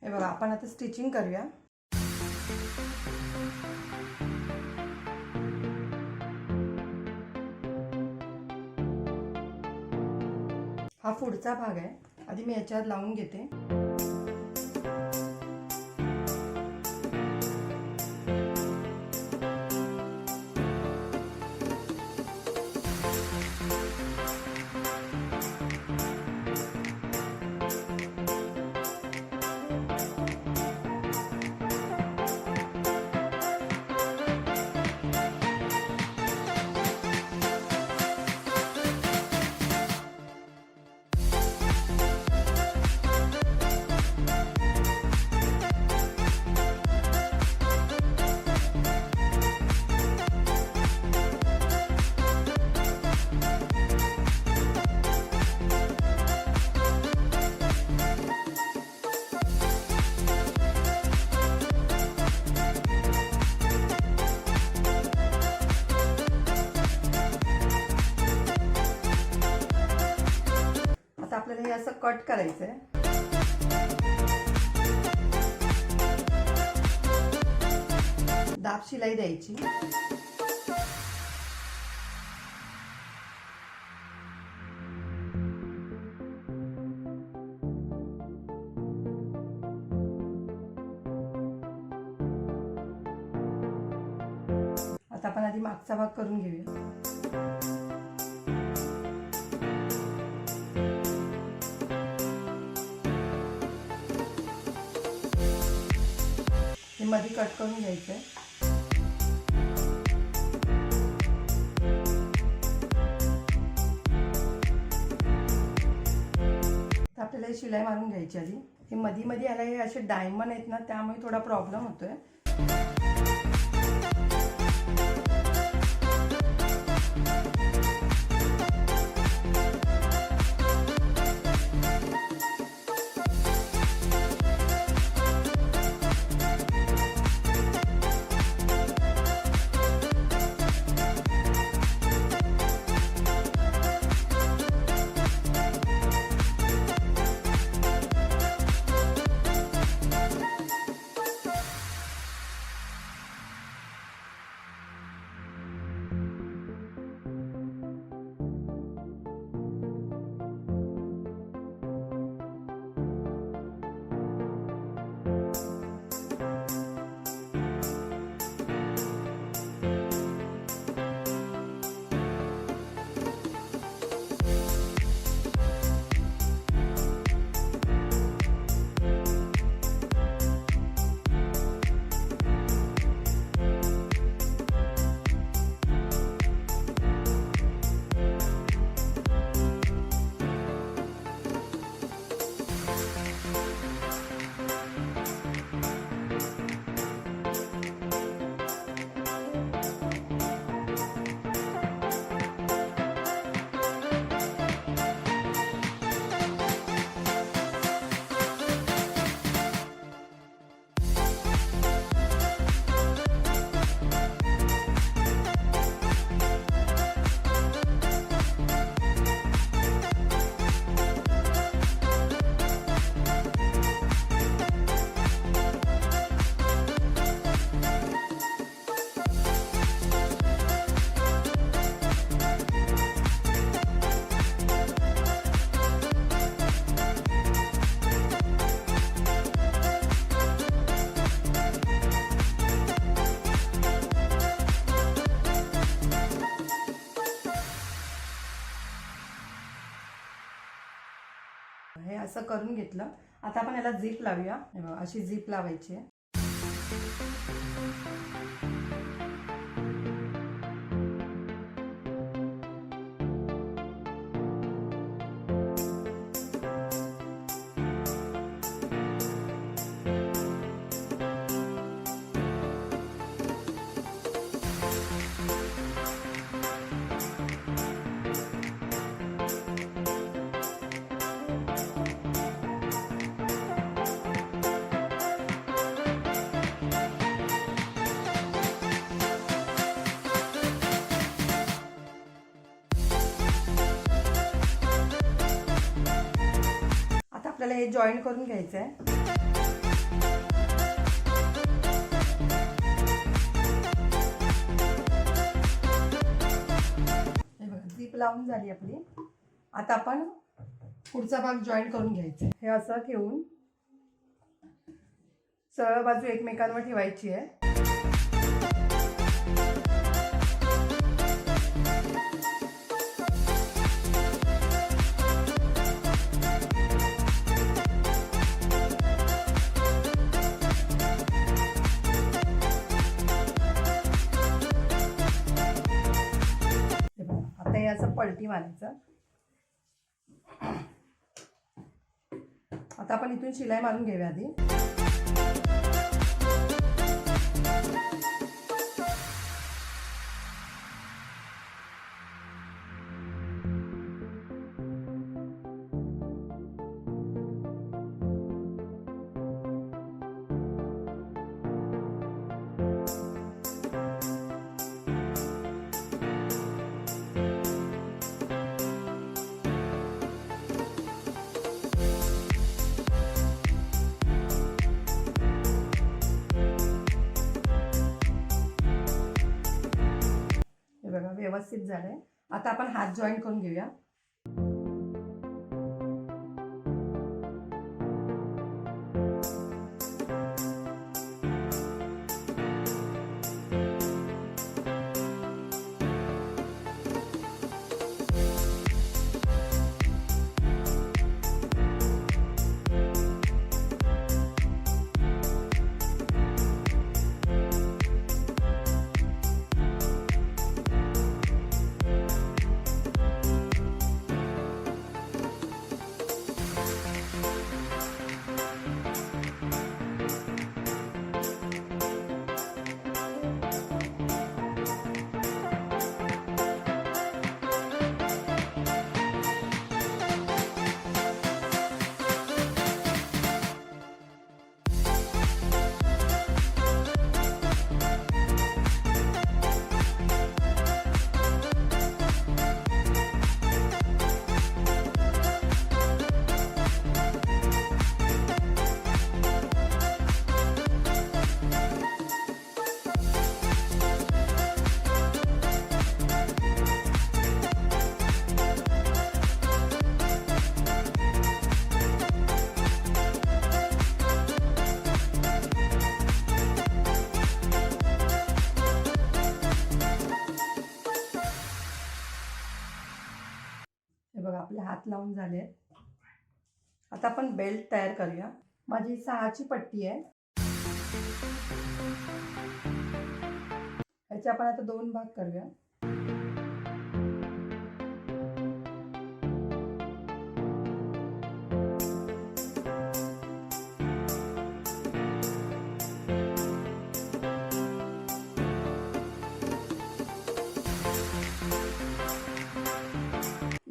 हे बघा, आपण आता स्टिचिंग करूया. हा पुढचा भाग आहे. आधी मी याच्यावर लावून घेते. आपल्याला हे असं कट करायचं आहे. दाब शिलाई द्यायची. आता आपण आधी मागचा भाग करून घेऊया. हे मध्ये कट करून घ्यायचं आहे. तर आपल्याला हे शिलाई मारून घ्यायची आधी. हे मध्ये याला हे असे डायमंड आहेत ना, त्यामुळे थोडा प्रॉब्लेम होतोय. हे असं करून घेतलं. आता आपण याला झिप लावूया. हे बघा, अशी झिप लावायची आहे. आपल्याला हे जॉईन करून घ्यायचं आहे. लावून झाली आपली. आता आपण पुढचा भाग जॉईन करून घ्यायचा. हे असं ठेवून सरळ बाजू एकमेकांवर ठेवायची आहे. आता हे असं पलटी मारायचं. आता आपण इथून शिलाई मारून घेऊया आधी. बघा व्यवस्थित झालंय. आता आपण हात जॉईन करून घेऊया. हे बघा आपले हात लावून झाले. आता आपण बेल्ट तयार करूया. माझी 6ची पट्टी आहे. याचे आपण आता 2 भाग करूया.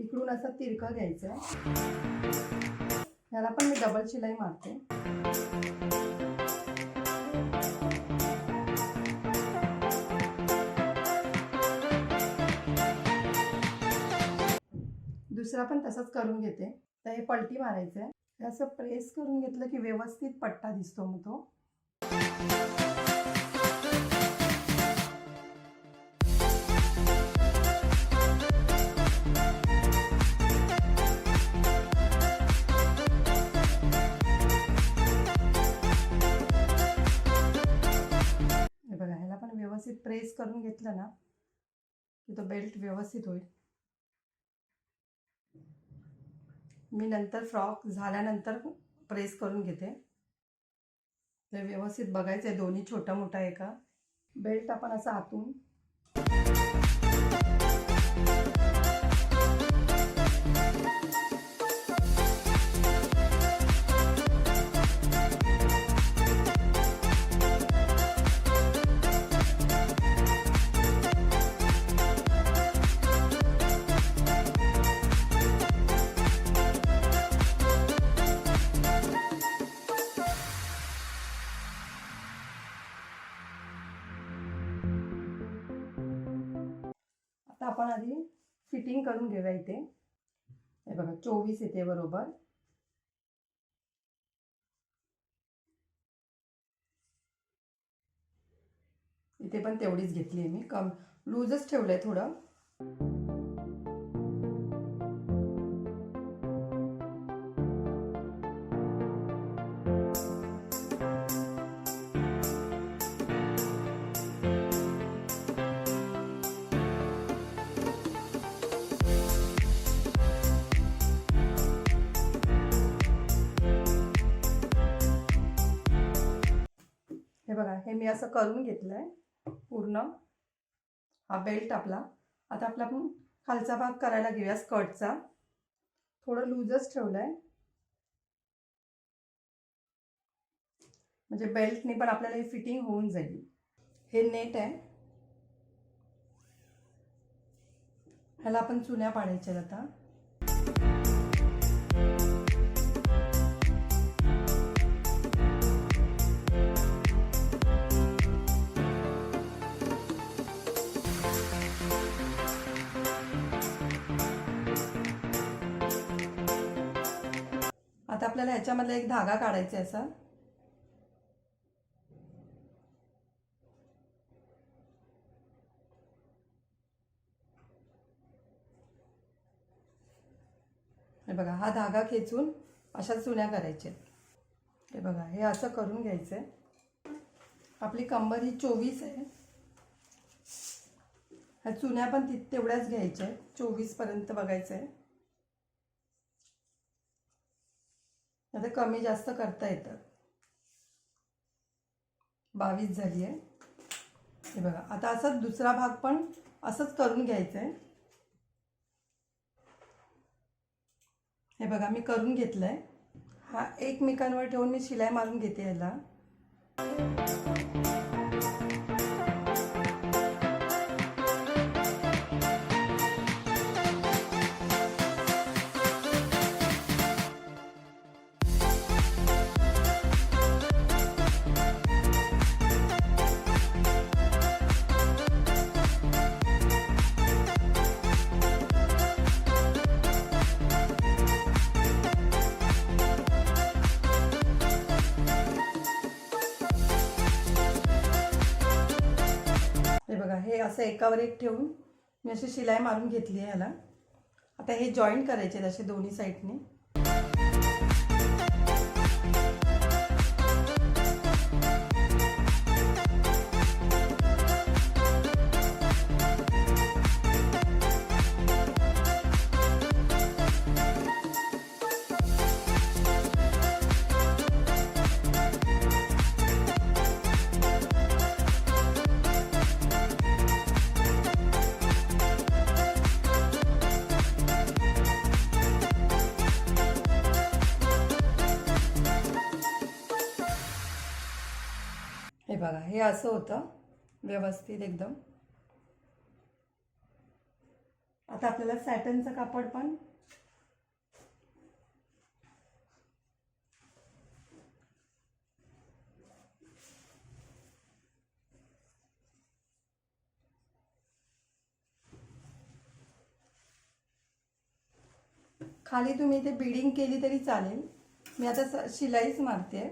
इकडून असं तिरकं घ्यायचं. याला पण मी डबल शिलाई मारते. दुसरा पण तसंच करून घेते. तर हे पलटी मारायचं आहे. असं प्रेस करून घेतलं की व्यवस्थित पट्टा दिसतो मग तो. व्यवस्थित प्रेस करून घेतलं ना की तो बेल्ट व्यवस्थित होईल. मी नंतर फ्रॉक झाल्यानंतर प्रेस करून घेते. तर व्यवस्थित बघायचं आहे दोन्ही छोटा मोठा आहे का. बेल्ट आपण असं आतून आपण आधी फिटिंग करून घेऊया. इथे हे बघा 24 येते बरोबर. इथे पण तेवढीच घेतली आहे मी. कम लूजच ठेवलंय थोडं. बघा, हे मी असं करून घेतलंय पूर्ण हा बेल्ट आपला. आता आपण खालचा भाग करायला घेऊया स्कर्टचा. थोडं लूजच ठेवलंय म्हणजे बेल्टने पण आपल्याला ही फिटिंग होऊन जाईल. हे नेट आहे, ह्याला आपण चुन्या पाडायच्या आता. आता आपल्याला ह्याच्यामधला एक धागा काढायचा आहे असा. हे बघा, हा धागा खेचून अशा चुन्या करायच्या. हे बघा, हे असं करून घ्यायचंय. आपली कंबर ही 24 आहे. ह्या चुन्या पण तेवढ्याच घ्यायच्या आहेत, 24 पर्यंत बघायचं आहे. आता कमी जास्त करता येतं. 22 झाली आहे. हे बघा, आता असाच दुसरा भाग पण असंच करून घ्यायचं आहे. हे बघा, मी करून घेतलंय. हा एकमेकांवर ठेवून मी शिलाई मारून घेते याला. बघा, हे असं एकावर एक ठेवून मी अशी शिलाई मारून घेतली आहे याला. आता हे जॉईंट करायचे असे दोन्ही साईडने. हे बघा, हे असं होतं व्यवस्थित एकदम. आता आपल्याला सॅटनचं कापड पण खाली तुम्ही इथे बीडिंग केली तरी चालेल. मी आता शिलाईच मारते.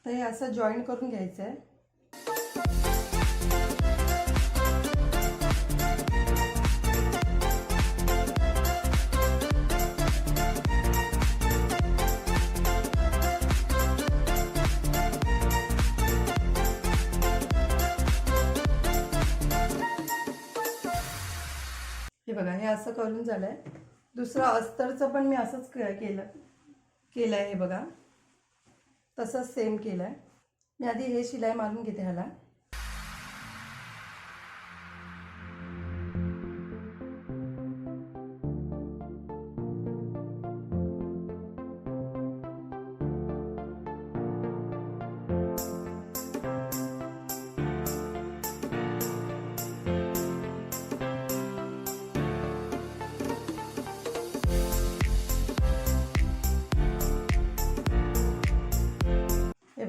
हे असं जॉईन करून घ्यायचं आहे. हे बघा, हे असं करून झालंय. दुसरं अस्तरचं पण मी असंच केलंय. हे बघा, तसंच सेम केलंय. मी आधी हे शिलाई मारून घेते ह्याला.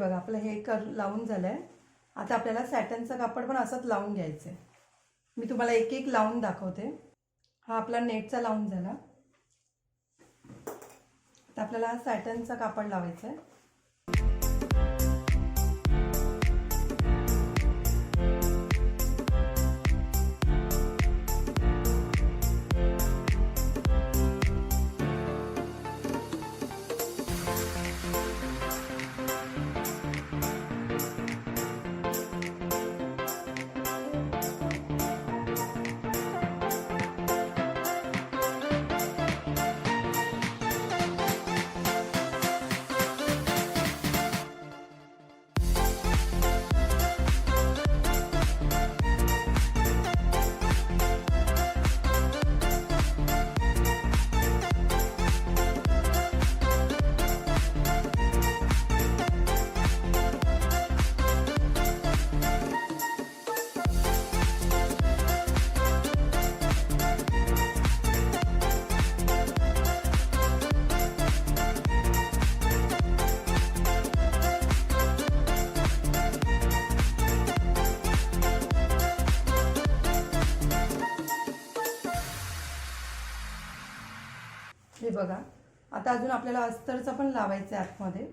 बघा आपलं हे लावून झालंय। आता आपल्याला सॅटनचं कापड पण असंच लावून घ्यायचं आहे। मी तुम्हाला एक एक लावून दाखवते। हा आपला नेटचा लावून झाला। आता आपल्याला हा सॅटनचा कापड लावायचा आहे। हे बघा आता अजून आपल्याला अस्तरचं पण लावायचं आहे आतमध्ये।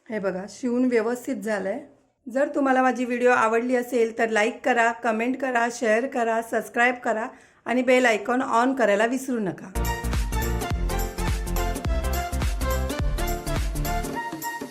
हे बघा शिवून व्यवस्थित झालंय। जर तुम्हाला माझी व्हिडिओ आवडली असेल तर लाईक करा, कमेंट करा, शेअर करा, सबस्क्राईब करा आणि बेल आयकॉन ऑन करायला विसरू नका।